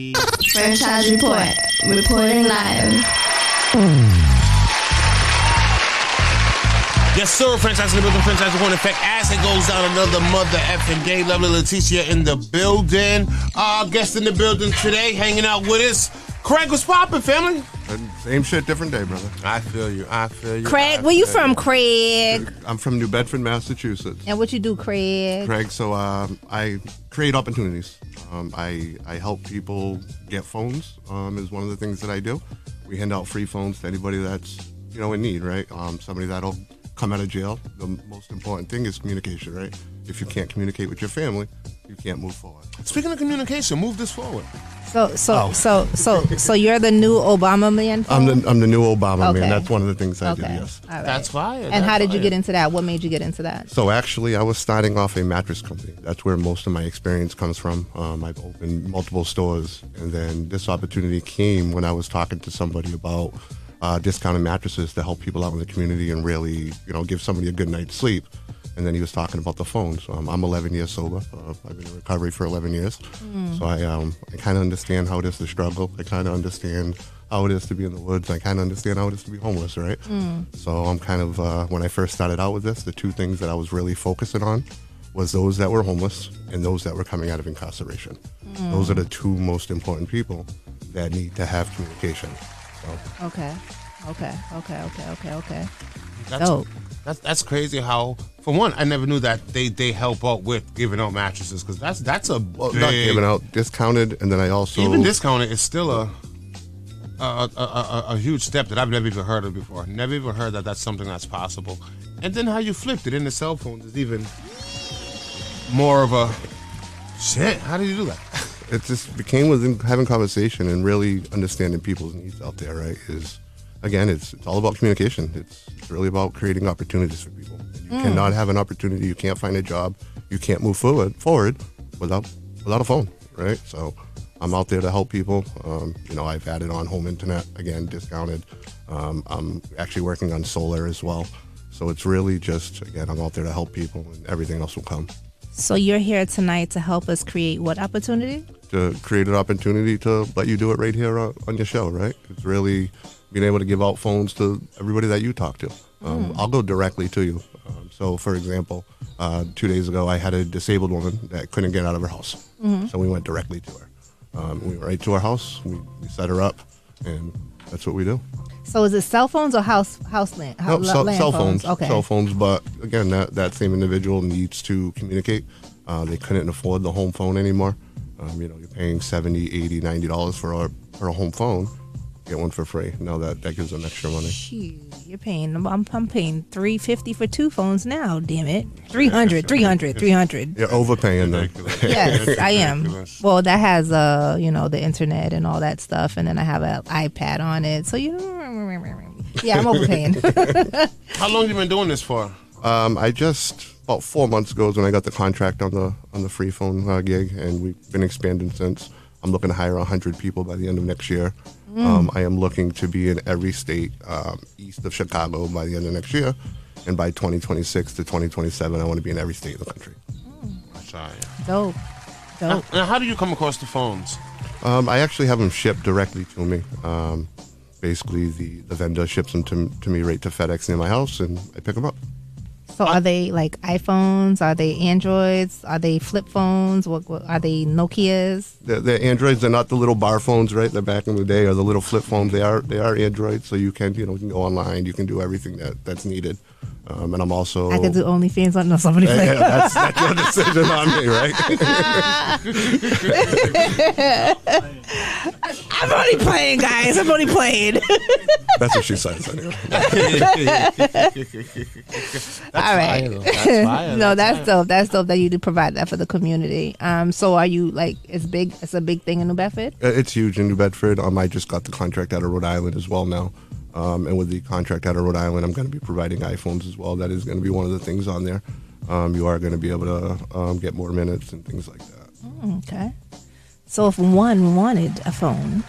Franchise Report. Reporting live. Yes, sir. Franchise in the building. Franchise report. In fact, as it goes down, another mother effing day. Lovely Leticia in the building. Guest in the building today, hanging out with us. Craig, was popping, family? Same shit, different day, brother. I feel you. Craig, where you from, Craig? I'm from New Bedford, Massachusetts. And what you do, Craig? Craig, so I create opportunities. I help people get phones. Is one of the things that I do. We hand out free phones to anybody that's in need, right? Somebody that'll come out of jail. The most important thing is communication, right? If you can't communicate with your family, you can't move forward. Speaking of communication, move this forward. So you're the new Obama man? I'm the new Obama man. That's one of the things I do. Yes. All right. That's fire. And how did you get into that? What made you get into that? So actually, I was starting off a mattress company. That's where most of my experience comes from. I've opened multiple stores, and then this opportunity came when I was talking to somebody about discounted mattresses to help people out in the community and really, give somebody a good night's sleep. And then he was talking about the phone. So I'm 11 years sober. I've been in recovery for 11 years. So I kind of understand how it is to struggle. I kind of understand how it is to be in the woods. I kind of understand how it is to be homeless, right? So I'm kind of, when I first started out with this, the two things that I was really focusing on was those that were homeless and those that were coming out of incarceration. Those are the two most important people that need to have communication. So. Okay. That's crazy how, for one, I never knew that they help out with giving out mattresses, because that's a big, not giving out, discounted, and then I also even discounted is still a huge step that I've never even heard of before. Never even heard that that's something that's possible. And then how you flipped it into cell phones is even more of a shit. How did you do that? It just became with having conversation and really understanding people's needs out there, right? It's all about communication. It's really about creating opportunities for people. You cannot have an opportunity. You can't find a job. You can't move forward without a phone, right? So I'm out there to help people. I've added on home internet, again, discounted. I'm actually working on solar as well. So it's really just, again, I'm out there to help people, and everything else will come. So you're here tonight to help us create what opportunity? To create an opportunity to let you do it right here on your show, right? It's really being able to give out phones to everybody that you talk to. I'll go directly to you. So, for example, 2 days ago, I had a disabled woman that couldn't get out of her house. So we went directly to her. We went right to her house. We set her up, and that's what we do. So is it cell phones or house land? No, cell phones. Okay. Cell phones, but again, that same individual needs to communicate. They couldn't afford the home phone anymore. You're paying $70, $80, $90 for a home phone. Get one for free. No, that gives them extra money. Shoot, you're paying. I'm paying $350 for two phones now. Damn it, $300. You're overpaying them. Yes, I am. Well, that has the internet and all that stuff, and then I have an iPad on it. So yeah, I'm overpaying. How long have you been doing this for? I just about 4 months ago is when I got the contract on the free phone gig, and we've been expanding since. I'm looking to hire 100 people by the end of next year. I am looking to be in every state east of Chicago by the end of next year. And by 2026 to 2027, I want to be in every state in the country. Dope. Now, how do you come across the phones? I actually have them shipped directly to me. Basically, the vendor ships them to me right to FedEx near my house, and I pick them up. So are they like iPhones? Are they Androids? Are they flip phones? What are they Nokias? They're Androids. They're not the little bar phones, right? They're back in the day, or the little flip phones. They are Androids, so you can you can go online. You can do everything that's needed. And I'm also... I could do OnlyFans on somebody. That's your decision on me, right? I'm only playing, guys. I'm only playing. That's what she says. Anyway. All right. No, that's dope. That's dope that you do provide that for the community. So are you it's a big thing in New Bedford? It's huge in New Bedford. I just got the contract out of Rhode Island as well now. And with the contract out of Rhode Island, I'm going to be providing iPhones as well. That is going to be one of the things on there. You are going to be able to get more minutes and things like that. Okay. So if one wanted a phone,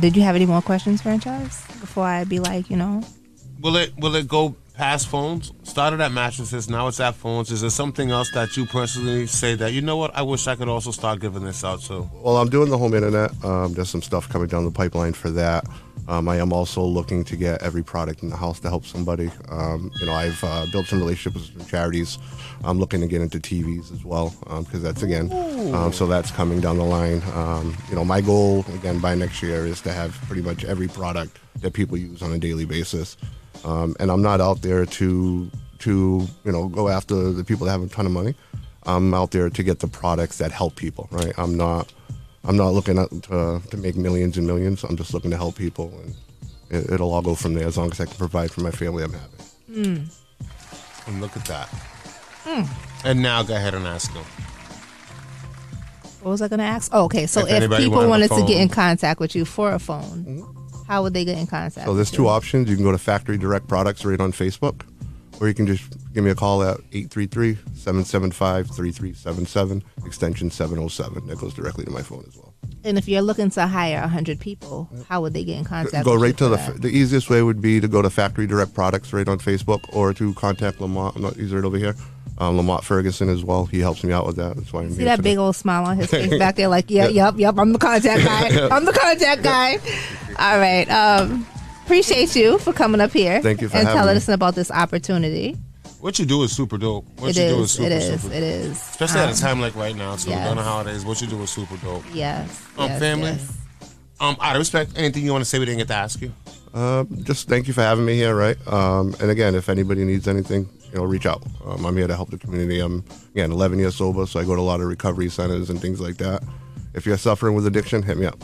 did you have any more questions, Franchise? Before I be like, Will it go past phones? started at mattresses, now it's at phones. Is there something else that you personally say that, you know what, I wish I could also start giving this out to? Well, I'm doing the home internet. There's some stuff coming down the pipeline for that. I am also looking to get every product in the house to help somebody. I've built some relationships with some charities. I'm looking to get into TVs as well, because that's, again, so that's coming down the line. My goal, again, by next year is to have pretty much every product that people use on a daily basis. And I'm not out there to go after the people that have a ton of money. I'm out there to get the products that help people, right? I'm not looking to make millions and millions. I'm just looking to help people, and it'll all go from there. As long as I can provide for my family, I'm happy. And look at that. And now go ahead and ask them. What was I going to ask? Oh, okay. So if people wanted to get in contact with you for a phone, how would they get in contact? So there's two options. You can go to Factory Direct Products right on Facebook, or you can just give me a call at 833-775-3377, extension 707. That goes directly to my phone as well. And if you're looking to hire 100 people, how would they get in contact Go with right you to the easiest way would be to go to Factory Direct Products right on Facebook, or to contact Lamont. He's right over here. Lamont Ferguson as well. He helps me out with that. That's why I'm See here that today. big old smile on his face back there, like, yep, I'm the contact guy. I'm the contact guy. All right. Appreciate you for coming up here. Thank you for and having telling me. us about this opportunity. What you do is super dope. It is. It is. Especially at a time like right now, so yes. during the holidays, what you do is super dope. Yes. Family. Yes. Out of respect, anything you want to say we didn't get to ask you? Just thank you for having me here, right? And again, if anybody needs anything, reach out. I'm here to help the community. I'm, again, 11 years sober, so I go to a lot of recovery centers and things like that. If you're suffering with addiction, hit me up.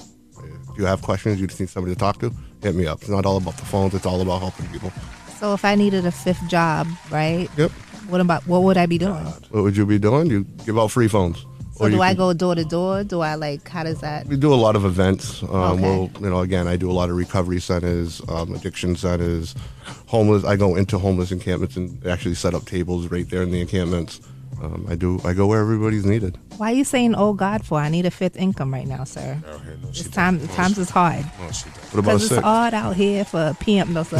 If you have questions, you just need somebody to talk to, hit me up. It's not all about the phones. It's all about helping people. So if I needed a fifth job, right? Yep. What would I be doing? What would you be doing? You give out free phones. So do I go door to door? Do I how does that? We do a lot of events. Okay. Again, I do a lot of recovery centers, addiction centers, homeless. I go into homeless encampments and actually set up tables right there in the encampments. I go where everybody's needed. Why are you saying, "Oh God," for? I need a fifth income right now, sir. It's time. Times is hard. What about Because six? it's hard out here for pimp. No, sir.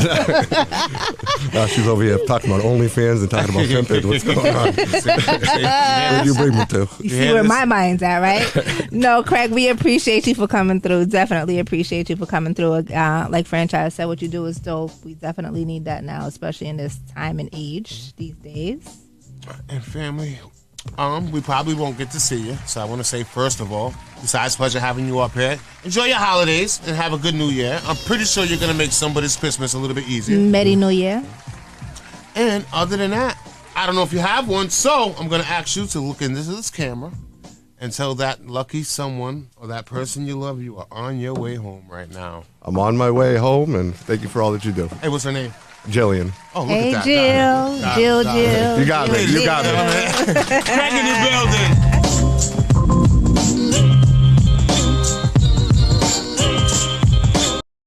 Now she's over here talking about OnlyFans and talking about pimping. What's going on? Where'd you bring me to? You see where my mind's at, right? No, Craig, we appreciate you for coming through. Definitely appreciate you for coming through. Like Franchise said, what you do is dope. We definitely need that now, especially in this time and age these days. And family, we probably won't get to see you. So I want to say, first of all, besides pleasure having you up here, enjoy your holidays and have a good New Year. I'm pretty sure you're going to make somebody's Christmas a little bit easier. Merry New Year. And other than that, I don't know if you have one, so I'm going to ask you to look into this camera and tell that lucky someone or that person you love you are on your way home right now. I'm on my way home, and thank you for all that you do. Hey, what's her name? Jillian. Oh, look Hey, at that. Jill. Got it. Jill. You got me. You got me. Craig in the building.